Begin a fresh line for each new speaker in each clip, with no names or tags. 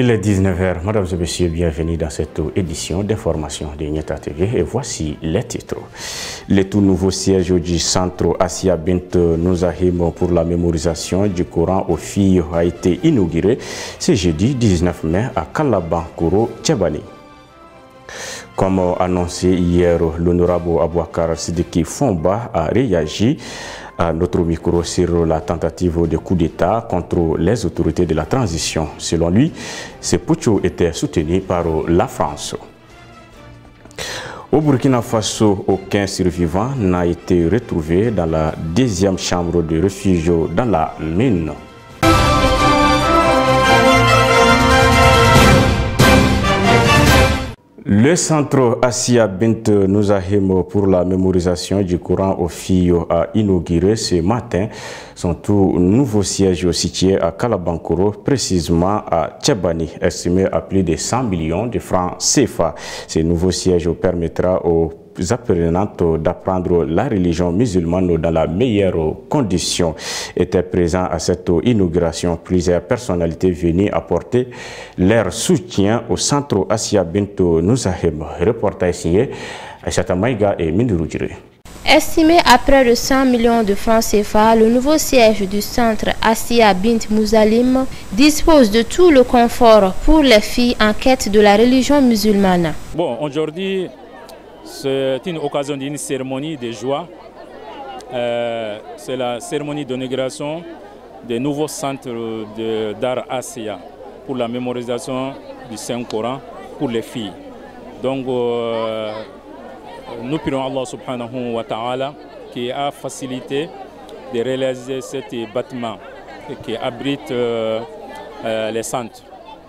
Il est 19h. Mesdames et messieurs, bienvenue dans cette édition d'information de Nieta TV. Et voici les titres. Le tout nouveau siège du centre Assia Bint Nouzahim pour la mémorisation du Coran aux filles a été inauguré ce jeudi 19 mai à Kalaban-Kouro, Tchébani. Comme annoncé hier, l'honorable Abouakar Sidiki Fomba a réagi à notre micro sur la tentative de coup d'État contre les autorités de la transition. Selon lui, ce putsch était soutenu par la France. Au Burkina Faso, aucun survivant n'a été retrouvé dans la deuxième chambre de refuge dans la mine. Le centre Assia Bint Nouzahim pour la mémorisation du Coran aux filles a inauguré ce matin son tout nouveau siège situé à Kalaban-Kouro, précisément à Tchébani, estimé à plus de 100 millions de francs CFA. Ce nouveau siège permettra aux apprenantes d'apprendre la religion musulmane dans la meilleure condition. Étaient présents à cette inauguration plusieurs personnalités venues apporter leur soutien au centre Assia Bint Nouzahim. Reportage signé Aïssata Maïga et Mindou Djiré.
Estimé à près de 100 millions de francs CFA, le nouveau siège du centre Assia Bint Nouzahim dispose de tout le confort pour les filles en quête de la religion musulmane.
Bon, aujourd'hui, c'est une occasion d'une cérémonie de joie. C'est la cérémonie d'inauguration des nouveaux centres d'art Assia pour la mémorisation du Saint-Coran pour les filles. Donc, nous prions Allah subhanahu wa ta'ala qui a facilité de réaliser cet bâtiment qui abrite les centres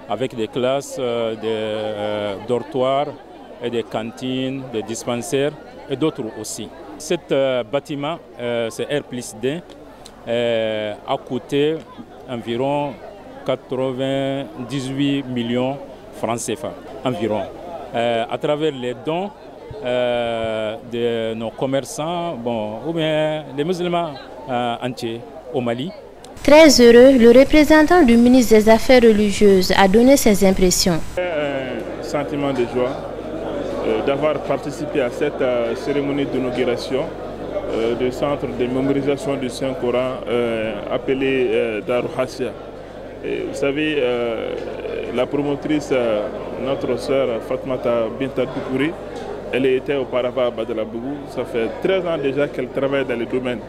avec des classes, des dortoirs, et des cantines, des dispensaires et d'autres aussi. Cet bâtiment, c'est R+D, a coûté environ 98 millions francs CFA, environ. À travers les dons de nos commerçants, ou bien les musulmans entiers au Mali.
Très heureux, le représentant du ministre des Affaires religieuses a donné ses impressions.
Un sentiment de joie d'avoir participé à cette cérémonie d'inauguration du centre de mémorisation du Saint-Coran appelé Darou Hassia. Vous savez, la promotrice, notre sœur Fatmata Binta Toukouri, elle était auparavant à Badalabougou. Ça fait 13 ans déjà qu'elle travaille dans le domaine.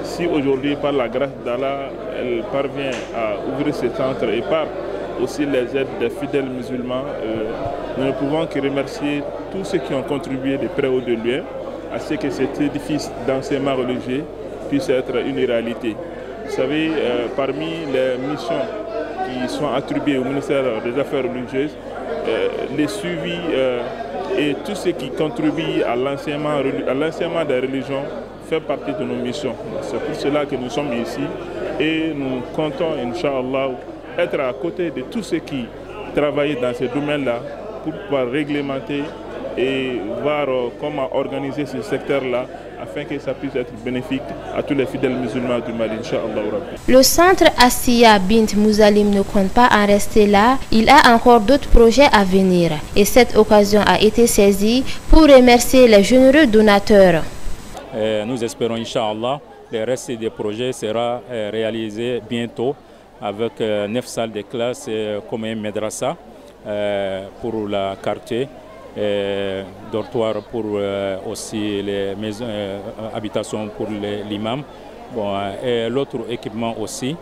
Si aujourd'hui, par la grâce d'Allah, elle parvient à ouvrir ce centre et par aussi les aides des fidèles musulmans, nous ne pouvons que remercier tous ceux qui ont contribué de près ou de loin à ce que cet édifice d'enseignement religieux puisse être une réalité. Vous savez, parmi les missions qui sont attribuées au ministère des Affaires religieuses, les suivis et tout ce qui contribue à l'enseignement des religions fait partie de nos missions. C'est pour cela que nous sommes ici et nous comptons, Inch'Allah, être à côté de tous ceux qui travaillent dans ce domaine-là pour pouvoir réglementer et voir comment organiser ce secteur-là afin que ça puisse être bénéfique à tous les fidèles musulmans du Mali, Inch'Allah.
Le centre Assia Bint Nouzahim ne compte pas en rester là, il a encore d'autres projets à venir. Et cette occasion a été saisie pour remercier les généreux donateurs.
Nous espérons, Inch'Allah, le reste des projets sera réalisé bientôt avec 9 salles de classe comme un madrasa pour la quartier, dortoir pour aussi les maisons, habitations pour l'imam, et l'autre équipement aussi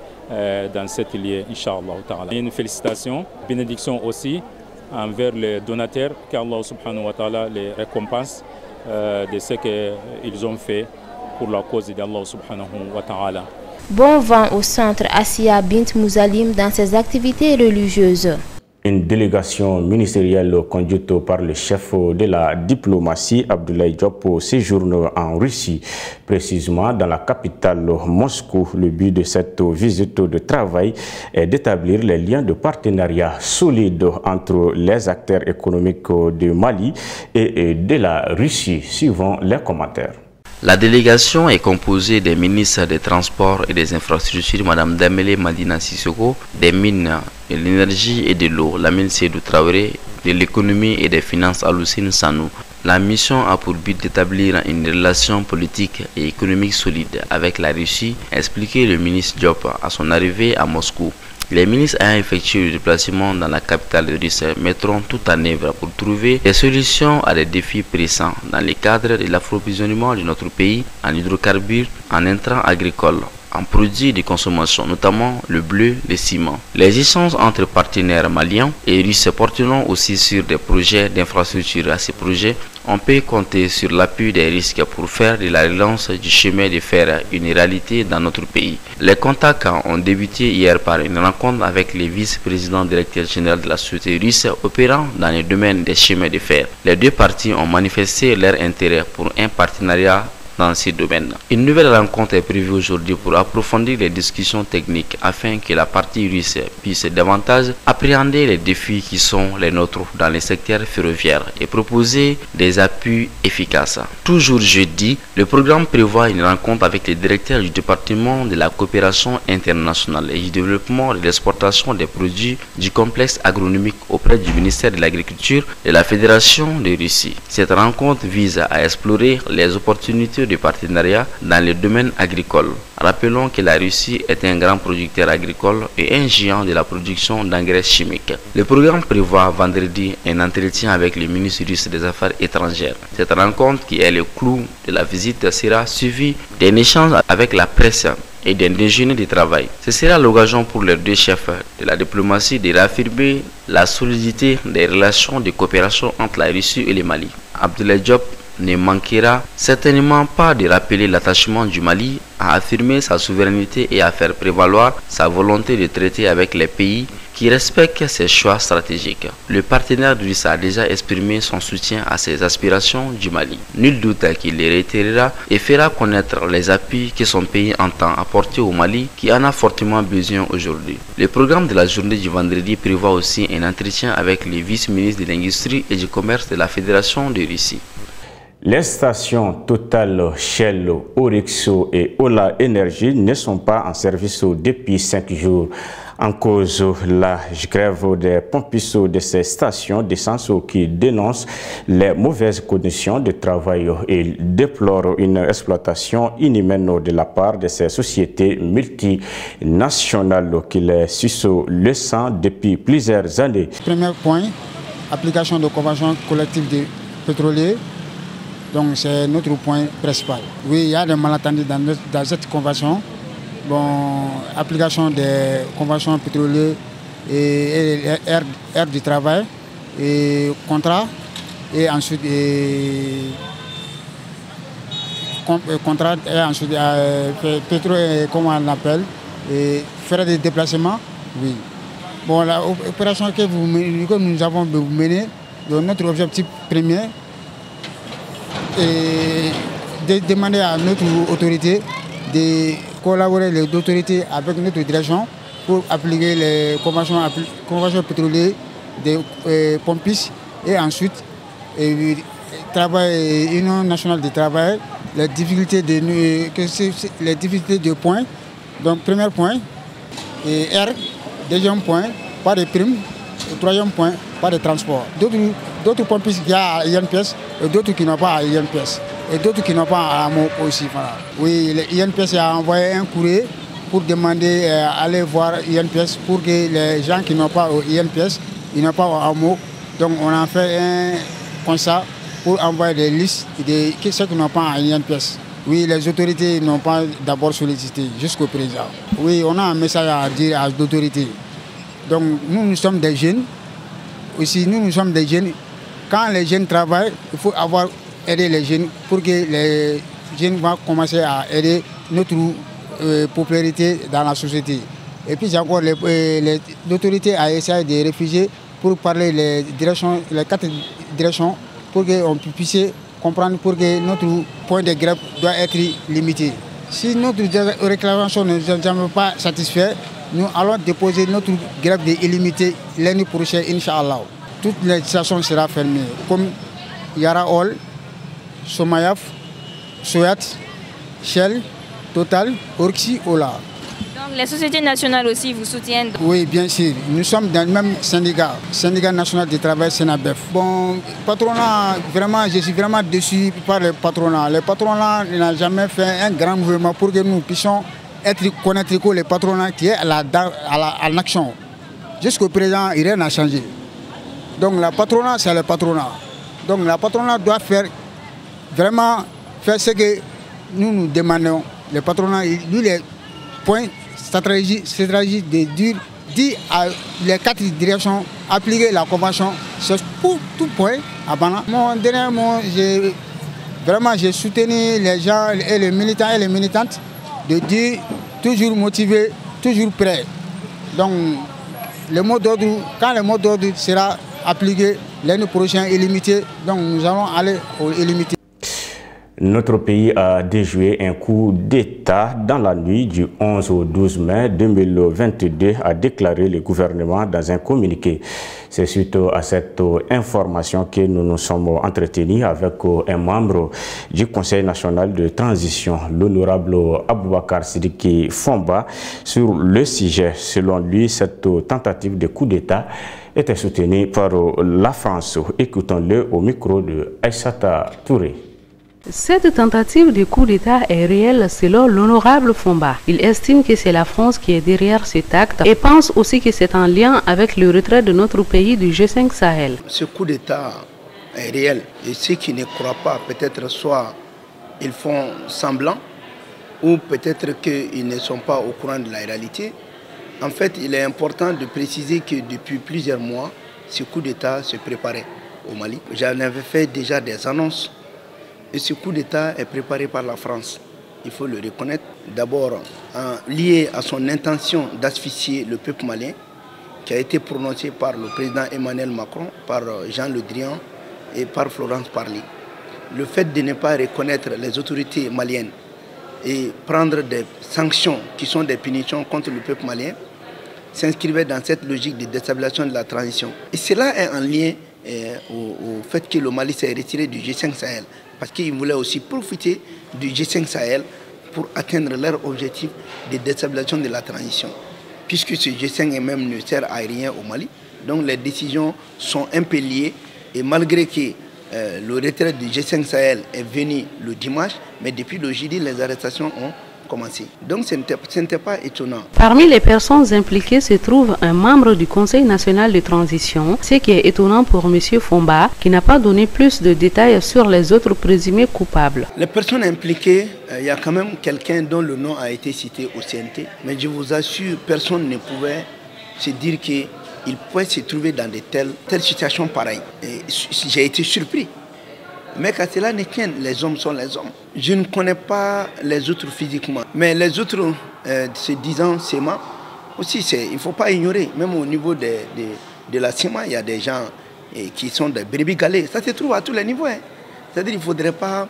dans cet lieu, Inch'Allah. Une félicitation, bénédiction aussi envers les donateurs, qu'Allah subhanahu wa ta'ala les récompense de ce qu'ils ont fait pour la cause d'Allah subhanahu wa ta'ala.
Bon vent au centre Assia Bint Nouzahim dans ses activités religieuses.
Une délégation ministérielle conduite par le chef de la diplomatie, Abdoulaye Diop, séjourne en Russie, précisément dans la capitale Moscou. Le but de cette visite de travail est d'établir les liens de partenariat solides entre les acteurs économiques du Mali et de la Russie, suivant les commentaires.
La délégation est composée des ministres des Transports et des Infrastructures, Mme Damele Madina Sissoko, des Mines de l'énergie et de l'eau, Lamine Seydou Traoré, de l'économie et des finances, Aloussine Sanou. La mission a pour but d'établir une relation politique et économique solide avec la Russie, a expliqué le ministre Diop à son arrivée à Moscou. Les ministres ayant effectué le déplacement dans la capitale russe mettront tout en œuvre pour trouver des solutions à des défis pressants dans le cadre de l'approvisionnement de notre pays en hydrocarbures, en intrants agricoles, en produits de consommation, notamment le bleu, le ciment. Les échanges entre partenaires maliens et russes porteront aussi sur des projets d'infrastructure. À ces projets, on peut compter sur l'appui des risques pour faire de la relance du chemin de fer une réalité dans notre pays. Les contacts ont débuté hier par une rencontre avec les vice-présidents directeurs généraux de la société russe opérant dans le domaine des chemins de fer. Les deux parties ont manifesté leur intérêt pour un partenariat dans ces domaines. Une nouvelle rencontre est prévue aujourd'hui pour approfondir les discussions techniques afin que la partie russe puisse davantage appréhender les défis qui sont les nôtres dans le secteur ferroviaire et proposer des appuis efficaces. Toujours jeudi, le programme prévoit une rencontre avec les directeurs du département de la coopération internationale et du développement de l'exportation des produits du complexe agronomique auprès du ministère de l'Agriculture et de la Fédération de Russie. Cette rencontre vise à explorer les opportunités de partenariat dans le domaine agricole. Rappelons que la Russie est un grand producteur agricole et un géant de la production d'engrais chimiques. Le programme prévoit vendredi un entretien avec le ministre russe des Affaires étrangères. Cette rencontre, qui est le clou de la visite, sera suivie d'un échange avec la presse et d'un déjeuner de travail. Ce sera l'occasion pour les deux chefs de la diplomatie de réaffirmer la solidité des relations de coopération entre la Russie et le Mali. Abdoulaye Diop ne manquera certainement pas de rappeler l'attachement du Mali à affirmer sa souveraineté et à faire prévaloir sa volonté de traiter avec les pays qui respectent ses choix stratégiques. Le partenaire russe a déjà exprimé son soutien à ses aspirations du Mali. Nul doute qu'il les réitérera et fera connaître les appuis que son pays entend apporter au Mali qui en a fortement besoin aujourd'hui. Le programme de la journée du vendredi prévoit aussi un entretien avec le vice-ministre de l'Industrie et du Commerce de la Fédération de Russie.
Les stations Total, Shell, Orexo et Ola Energy ne sont pas en service depuis 5 jours. En cause, la grève des pompistes de ces stations d'essence qui dénoncent les mauvaises conditions de travail et déplorent une exploitation inhumaine de la part de ces sociétés multinationales qui les sucent le sang depuis plusieurs années.
Premier point, application de convention collective des pétroliers. Donc c'est notre point principal. Oui, il y a des malentendus dans cette convention. Bon, application des conventions pétrolières et aire du travail et contrat et ensuite contrat et ensuite pétrole, comment on l'appelle, et faire des déplacements. Oui. Bon, l'opération que nous avons menée, notre objectif premier, et de demander à notre autorité de collaborer les autorités avec notre direction pour appliquer les conventions pétrolières des pompistes et ensuite Union nationale du travail, les difficultés de points. Donc premier point, et R, deuxième point, pas de primes, troisième point, pas de transport. D'autres pompistes qui ont à INPS et d'autres qui n'ont pas à INPS. Et d'autres qui n'ont pas à AMO aussi. Voilà. Oui, l'INPS a envoyé un courrier pour demander aller voir INPS pour que les gens qui n'ont pas au INPS, ils n'ont pas au AMO. Donc on a fait un constat pour envoyer des listes de ceux qui n'ont pas à INPS. Oui, les autorités n'ont pas d'abord sollicité jusqu'au présent. Oui, on a un message à dire aux autorités. Donc nous sommes des jeunes. Aussi, nous sommes des jeunes. Quand les jeunes travaillent, il faut aider les jeunes pour que les jeunes vont commencer à aider notre popularité dans la société. Et puis encore, les autorités ont essayé de réfugier pour parler les 4 directions pour qu'on puisse comprendre pour que notre point de grève doit être limité. Si notre réclamation ne nous est pas satisfaite, nous allons déposer notre grève illimitée l'année prochaine, Inch'Allah. Toutes les stations seront fermées, comme Yara Ol, Somayaf, Soyat, Shell, Total, Orexi, Ola.
Donc
Donc les sociétés nationales aussi vous soutiennent?
Oui, bien sûr. Nous sommes dans le même syndicat national du travail Sénabef. Bon, patronat, vraiment, je suis vraiment déçu par le patronat. Le patronat n'a jamais fait un grand mouvement pour que nous puissions connaître que le patronat qui est en action. Jusqu'au présent, rien n'a changé. Donc le patronat, c'est le patronat. Donc le patronat doit vraiment faire ce que nous demandons. Le patronat, lui, les points stratégiques de dit à les 4 directions appliquer la convention sur tout point. Mon dernier mot, j'ai soutenu les gens et les militants et les militantes de dire toujours motivés, toujours prêts. Donc le mot d'ordre, quand le mot d'ordre sera appliqué l'année prochaine illimité, donc nous allons aller au illimité.
Notre pays a déjoué un coup d'État dans la nuit du 11 au 12 mai 2022, a déclaré le gouvernement dans un communiqué. C'est suite à cette information que nous nous sommes entretenus avec un membre du Conseil national de transition, l'honorable Aboubakar Sidiki Fomba, sur le sujet. Selon lui, cette tentative de coup d'État était soutenue par la France. Écoutons-le au micro de Aïssata Touré.
Cette tentative de coup d'État est réelle selon l'honorable Fomba. Il estime que c'est la France qui est derrière cet acte et pense aussi que c'est en lien avec le retrait de notre pays du G5 Sahel.
Ce coup d'État est réel et ceux qui ne croient pas, peut-être soit ils font semblant ou peut-être qu'ils ne sont pas au courant de la réalité. En fait, il est important de préciser que depuis plusieurs mois, ce coup d'État se préparait au Mali. J'en avais fait déjà des annonces. Et ce coup d'État est préparé par la France. Il faut le reconnaître. D'abord, lié à son intention d'asphyxier le peuple malien, qui a été prononcé par le président Emmanuel Macron, par Jean Le Drian et par Florence Parly. Le fait de ne pas reconnaître les autorités maliennes et prendre des sanctions qui sont des punitions contre le peuple malien s'inscrivait dans cette logique de déstabilisation de la transition. Et cela est en lien au fait que le Mali s'est retiré du G5 Sahel. Parce qu'ils voulaient aussi profiter du G5 Sahel pour atteindre leur objectif de déstabilisation de la transition. Puisque ce G5 même ne sert à rien au Mali, donc les décisions sont un peu liées. Et malgré que le retrait du G5 Sahel est venu le dimanche, mais depuis le jeudi, les arrestations ont commencé. Donc ce n'était pas étonnant.
Parmi les personnes impliquées se trouve un membre du Conseil national de transition, ce qui est étonnant pour M. Fomba, qui n'a pas donné plus de détails sur les autres présumés coupables.
Les personnes impliquées, il y a quand même quelqu'un dont le nom a été cité au CNT, mais je vous assure, personne ne pouvait se dire qu'il pouvait se trouver dans de telles situations pareilles. J'ai été surpris. Mais qu'à cela ne tienne, les hommes sont les hommes. Je ne connais pas les autres physiquement, mais les autres, se disant CEMA, aussi, il ne faut pas ignorer, même au niveau de la CEMA, il y a des gens qui sont des brebis galets. Ça se trouve à tous les niveaux. Hein. C'est-à-dire qu'il ne faudrait pas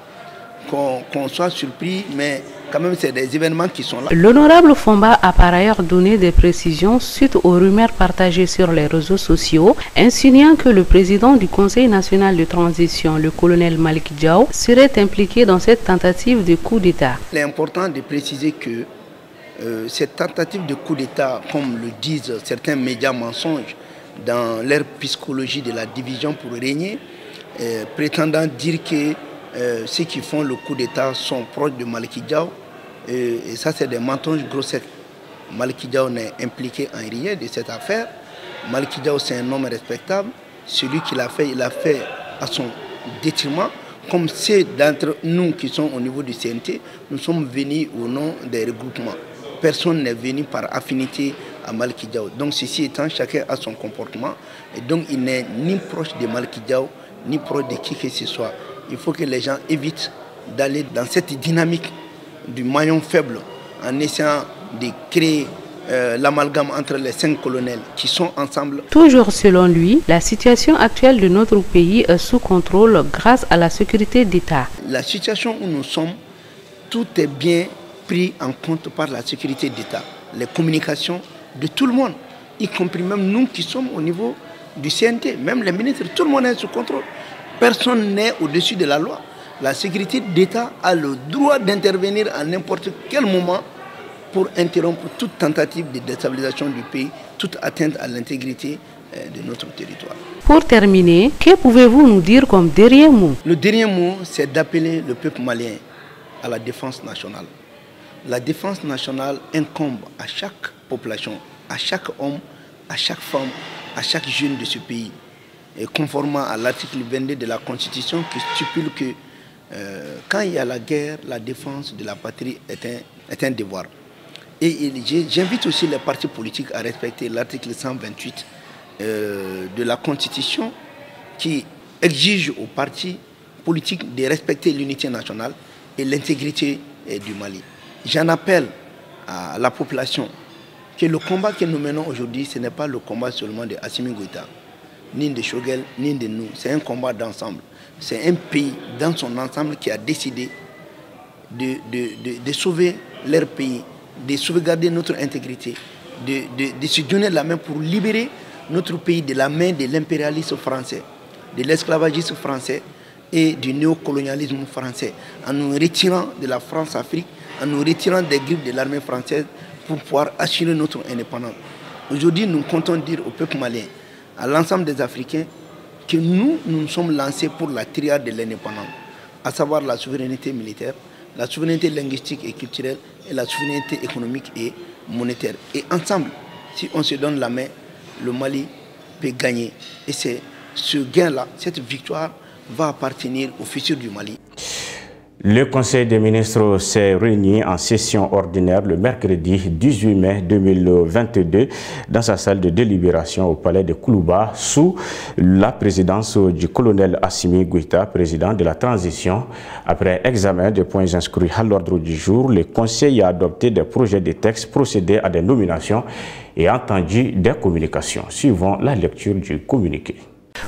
qu'on soit surpris, mais quand même, c'est des événements qui sont là.
L'honorable Fomba a par ailleurs donné des précisions suite aux rumeurs partagées sur les réseaux sociaux, insinuant que le président du Conseil national de transition, le colonel Malik Diaw, serait impliqué dans cette tentative de coup d'État.
Il est important de préciser que cette tentative de coup d'État, comme le disent certains médias mensonges, dans leur psychologie de la division pour régner, prétendant dire que ceux qui font le coup d'État sont proches de Malik Diaw. Et ça, c'est des mensonges grossiers. Malik Diaw n'est impliqué en rien de cette affaire. Malik Diaw, c'est un homme respectable. Celui qui l'a fait, il l'a fait à son détriment. Comme ceux d'entre nous qui sont au niveau du CNT, nous sommes venus au nom des regroupements. Personne n'est venu par affinité à Malik Diaw. Donc, ceci étant, chacun a son comportement. Et donc, il n'est ni proche de Malik Diaw, ni proche de qui que ce soit. Il faut que les gens évitent d'aller dans cette dynamique du maillon faible en essayant de créer l'amalgame entre les 5 colonels qui sont ensemble.
Toujours selon lui, la situation actuelle de notre pays est sous contrôle grâce à la sécurité d'État.
La situation où nous sommes, tout est bien pris en compte par la sécurité d'État. Les communications de tout le monde, y compris même nous qui sommes au niveau du CNT, même les ministres, tout le monde est sous contrôle. Personne n'est au-dessus de la loi. La sécurité d'État a le droit d'intervenir à n'importe quel moment pour interrompre toute tentative de déstabilisation du pays, toute atteinte à l'intégrité de notre territoire.
Pour terminer, que pouvez-vous nous dire comme dernier mot? Le
dernier mot, c'est d'appeler le peuple malien à la défense nationale. La défense nationale incombe à chaque population, à chaque homme, à chaque femme, à chaque jeune de ce pays. Et conformément à l'article 22 de la Constitution qui stipule que quand il y a la guerre, la défense de la patrie est un devoir. Et j'invite aussi les partis politiques à respecter l'article 128 de la Constitution qui exige aux partis politiques de respecter l'unité nationale et l'intégrité du Mali. J'en appelle à la population que le combat que nous menons aujourd'hui, ce n'est pas le combat seulement de Assimi Goïta, ni de Choguel, ni de nous. C'est un combat d'ensemble. C'est un pays dans son ensemble qui a décidé de sauver leur pays, de sauvegarder notre intégrité, de se donner la main pour libérer notre pays de la main de l'impérialisme français, de l'esclavagisme français et du néocolonialisme français, en nous retirant de la France-Afrique, en nous retirant des griffes de l'armée française pour pouvoir assurer notre indépendance. Aujourd'hui, nous comptons dire au peuple malien, à l'ensemble des Africains, que nous sommes lancés pour la triade de l'indépendance, à savoir la souveraineté militaire, la souveraineté linguistique et culturelle et la souveraineté économique et monétaire. Et ensemble, si on se donne la main, le Mali peut gagner. Et c'est ce gain-là, cette victoire, va appartenir au futur du Mali.
Le Conseil des ministres s'est réuni en session ordinaire le mercredi 18 mai 2022 dans sa salle de délibération au palais de Koulouba sous la présidence du colonel Assimi Goïta, président de la transition. Après examen des points inscrits à l'ordre du jour, le Conseil a adopté des projets de texte, procédé à des nominations et entendu des communications. Suivant la lecture du communiqué.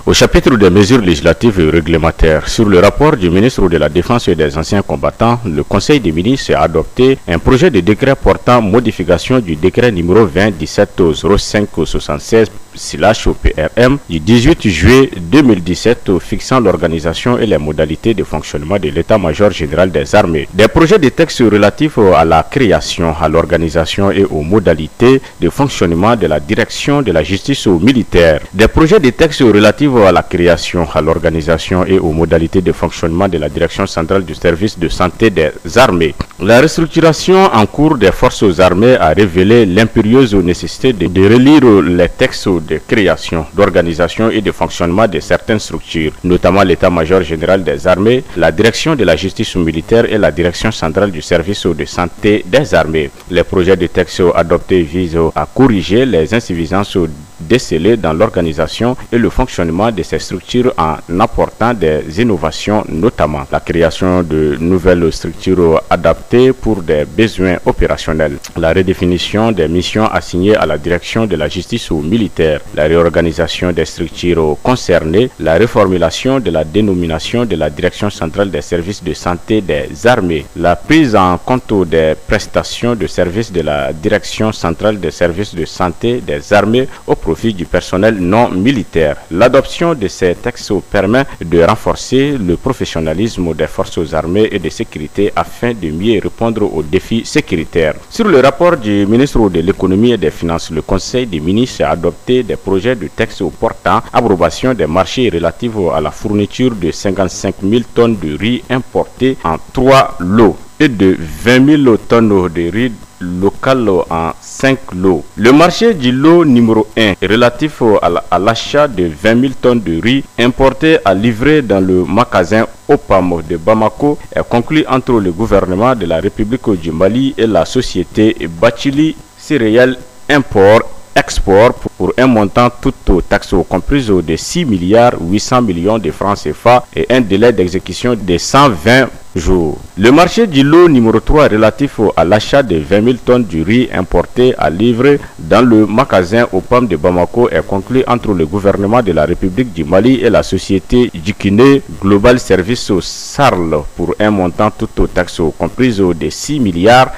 Au chapitre des mesures législatives et réglementaires, sur le rapport du ministre de la Défense et des anciens combattants, le Conseil des ministres a adopté un projet de décret portant modification du décret numéro 20-17-05-76/OPRM du 18 juillet 2017 fixant l'organisation et les modalités de fonctionnement de l'état-major général des armées. Des projets de texte relatifs à la création, à l'organisation et aux modalités de fonctionnement de la direction de la justice militaire. Des projets de texte relatifs à la création, à l'organisation et aux modalités de fonctionnement de la direction centrale du service de santé des armées. La restructuration en cours des forces armées a révélé l'impérieuse nécessité de relire les textes de création, d'organisation et de fonctionnement de certaines structures, notamment l'état-major général des armées, la direction de la justice militaire et la direction centrale du service de santé des armées. Les projets de texte adoptés visent à corriger les insuffisances décelées dans l'organisation et le fonctionnement de ces structures en apportant des innovations, notamment la création de nouvelles structures adaptées pour des besoins opérationnels, la redéfinition des missions assignées à la direction de la justice militaire, la réorganisation des structures concernées, la reformulation de la dénomination de la direction centrale des services de santé des armées, la prise en compte des prestations de services de la direction centrale des services de santé des armées au profit du personnel non militaire. L'adoption de ces textes permet de renforcer le professionnalisme des forces armées et de sécurité afin de mieux répondre aux défis sécuritaires. Sur le rapport du ministre de l'économie et des finances, le Conseil des ministres a adopté des projets de textes portant abrogation des marchés relatifs à la fourniture de 55 000 tonnes de riz importés en 3 lots et de 20 000 tonnes de riz local en 5 lots. Le marché du lot numéro 1 relatif à l'achat de 20 000 tonnes de riz importé à livrer dans le magasin OPAM de Bamako est conclu entre le gouvernement de la République du Mali et la société Bachili Céréales Import-Export pour un montant toutes taxes comprises de 6 800 millions de francs CFA et un délai d'exécution de 120 jours. Le marché du lot numéro 3 relatif à l'achat de 20 000 tonnes du riz importé à livrer dans le magasin OPAM de Bamako est conclu entre le gouvernement de la République du Mali et la société Jikine Global Service SARL pour un montant toutes taxes comprises de 6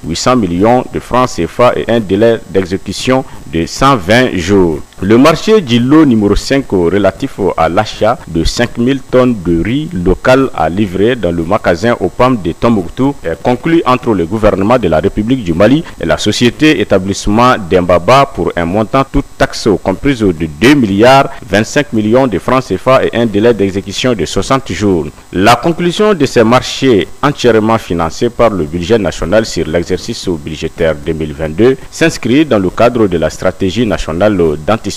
800 millions de francs CFA et un délai d'exécution de 120 jours. Le marché du lot numéro 5 relatif à l'achat de 5000 tonnes de riz local à livrer dans le magasin aux pommes de Tombouctou est conclu entre le gouvernement de la République du Mali et la société établissement d'Embaba pour un montant toute taxe comprise de 2 milliards 25 millions de francs CFA et un délai d'exécution de 60 jours. La conclusion de ces marchés entièrement financés par le budget national sur l'exercice budgétaire 2022 s'inscrit dans le cadre de la stratégie nationale d'anticipation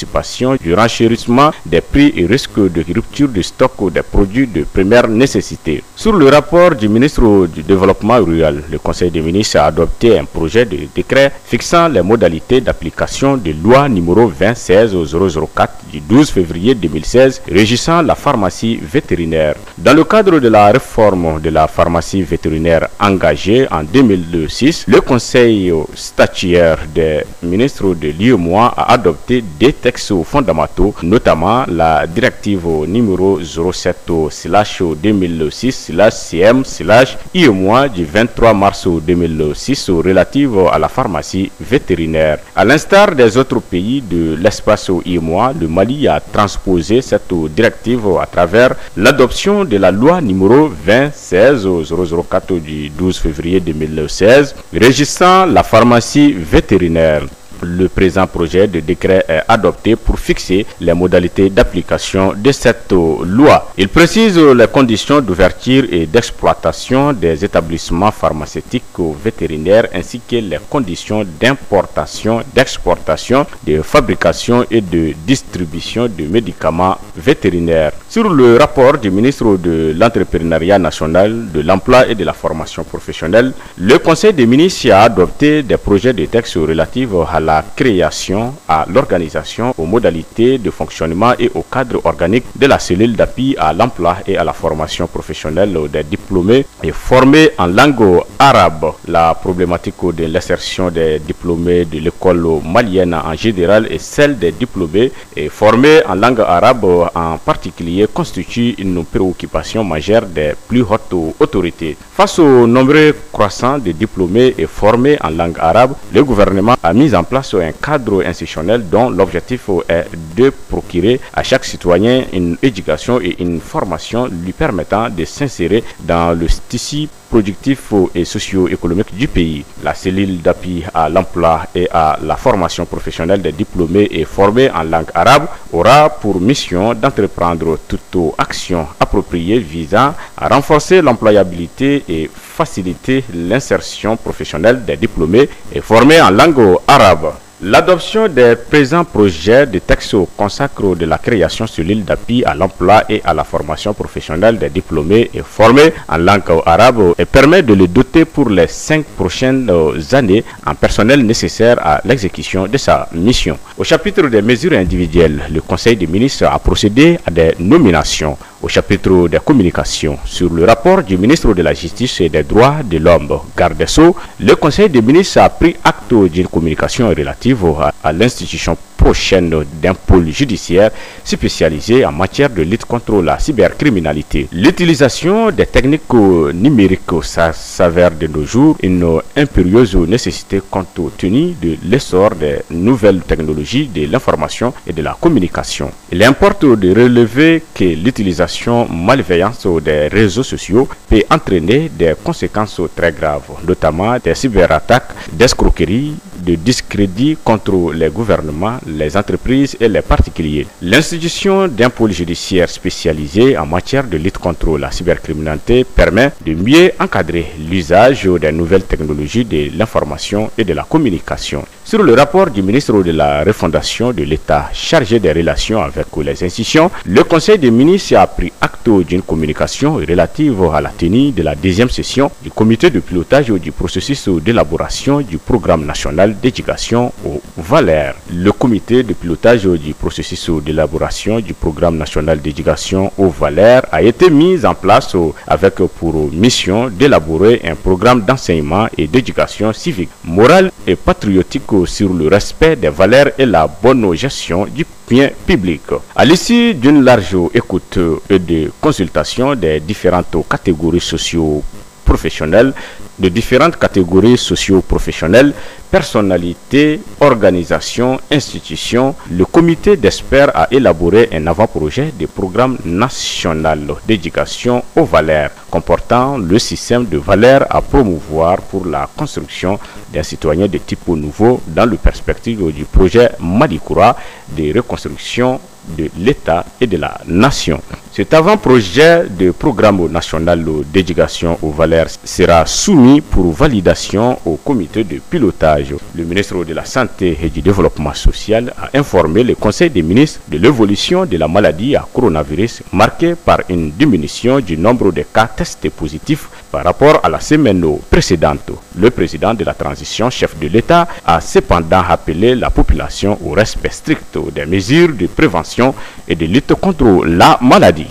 du renchérissement des prix et risque de rupture de stock des produits de première nécessité. Sur le rapport du ministre du Développement rural, le Conseil des ministres a adopté un projet de décret fixant les modalités d'application de loi numéro 2016-004 du 12 février 2016 régissant la pharmacie vétérinaire. Dans le cadre de la réforme de la pharmacie vétérinaire engagée en 2006, le Conseil statutaire des ministres de l'UEMOA a adopté des textes fondamentaux, notamment la directive numéro 07/2006/CM/UEMOA du 23 mars 2006 relative à la pharmacie vétérinaire. À l'instar des autres pays de l'espace UEMOA, le Mali a transposé cette directive à travers l'adoption de la loi numéro 2016-004 du 12 février 2016 régissant la pharmacie vétérinaire. Le présent projet de décret est adopté pour fixer les modalités d'application de cette loi. Il précise les conditions d'ouverture et d'exploitation des établissements pharmaceutiques vétérinaires ainsi que les conditions d'importation, d'exportation, de fabrication et de distribution de médicaments vétérinaires. Sur le rapport du ministre de l'Entrepreneuriat national, de l'Emploi et de la formation professionnelle, le Conseil des ministres a adopté des projets de texte relatifs à la création, à l'organisation, aux modalités de fonctionnement et au cadre organique de la cellule d'appui à l'emploi et à la formation professionnelle des diplômés et formés en langue arabe. La problématique de l'insertion des diplômés de l'école malienne en général et celle des diplômés et formés en langue arabe en particulier constitue une préoccupation majeure des plus hautes autorités. Face au nombre croissant de diplômés et formés en langue arabe, le gouvernement a mis en place un cadre institutionnel dont l'objectif est de procurer à chaque citoyen une éducation et une formation lui permettant de s'insérer dans le tissu productif et socio-économique du pays. La cellule d'appui à l'emploi et à la formation professionnelle des diplômés et formés en langue arabe aura pour mission d'entreprendre toute action appropriée visant à renforcer l'employabilité et faciliter l'insertion professionnelle des diplômés et formés en langue arabe. L'adoption des présents projets de texte consacre de la création sur l'île d'appui à l'emploi et à la formation professionnelle des diplômés et formés en langue arabe et permet de les doter pour les 5 prochaines années en personnel nécessaire à l'exécution de sa mission. Au chapitre des mesures individuelles, le Conseil des ministres a procédé à des nominations. Au chapitre des communications, sur le rapport du ministre de la Justice et des Droits de l'Homme, garde des Sceaux, le Conseil des ministres a pris acte d'une communication relative à l'institution prochaine d'un pôle judiciaire spécialisé en matière de lutte contre la cybercriminalité. L'utilisation des techniques numériques s'avère de nos jours une impérieuse nécessité compte tenu de l'essor des nouvelles technologies de l'information et de la communication. Il importe de relever que l'utilisation malveillante des réseaux sociaux peut entraîner des conséquences très graves, notamment des cyberattaques, d'escroqueries, de discrédit contre les gouvernements, les entreprises et les particuliers. L'institution d'un pôle judiciaire spécialisé en matière de lutte contre la cybercriminalité permet de mieux encadrer l'usage des nouvelles technologies de l'information et de la communication. Sur le rapport du ministre de la refondation de l'État chargé des relations avec les institutions, le Conseil des ministres a pris acte d'une communication relative à la tenue de la deuxième session du comité de pilotage du processus d'élaboration du programme national d'éducation au Valère. Le comité de pilotage du processus d'élaboration du programme national d'éducation au Valère a été mis en place avec pour mission d'élaborer un programme d'enseignement et d'éducation civique, morale et patriotique sur le respect des valeurs et la bonne gestion du bien public. À l'issue d'une large écoute et de consultation des différentes catégories socio-professionnelles, de différentes catégories socio-professionnelles, personnalités, organisations, institutions, le comité d'experts a élaboré un avant-projet de programme national d'éducation aux valeurs, comportant le système de valeurs à promouvoir pour la construction d'un citoyen de type nouveau dans le perspective du projet Madikura de reconstruction de l'État et de la nation. Cet avant-projet de programme national d'éducation aux valeurs sera soumis pour validation au comité de pilotage. Le ministre de la Santé et du Développement social a informé le Conseil des ministres de l'évolution de la maladie à coronavirus marquée par une diminution du nombre de cas testés positifs par rapport à la semaine précédente. Le président de la transition, chef de l'État, a cependant appelé la population au respect strict des mesures de prévention et de lutte contre la maladie.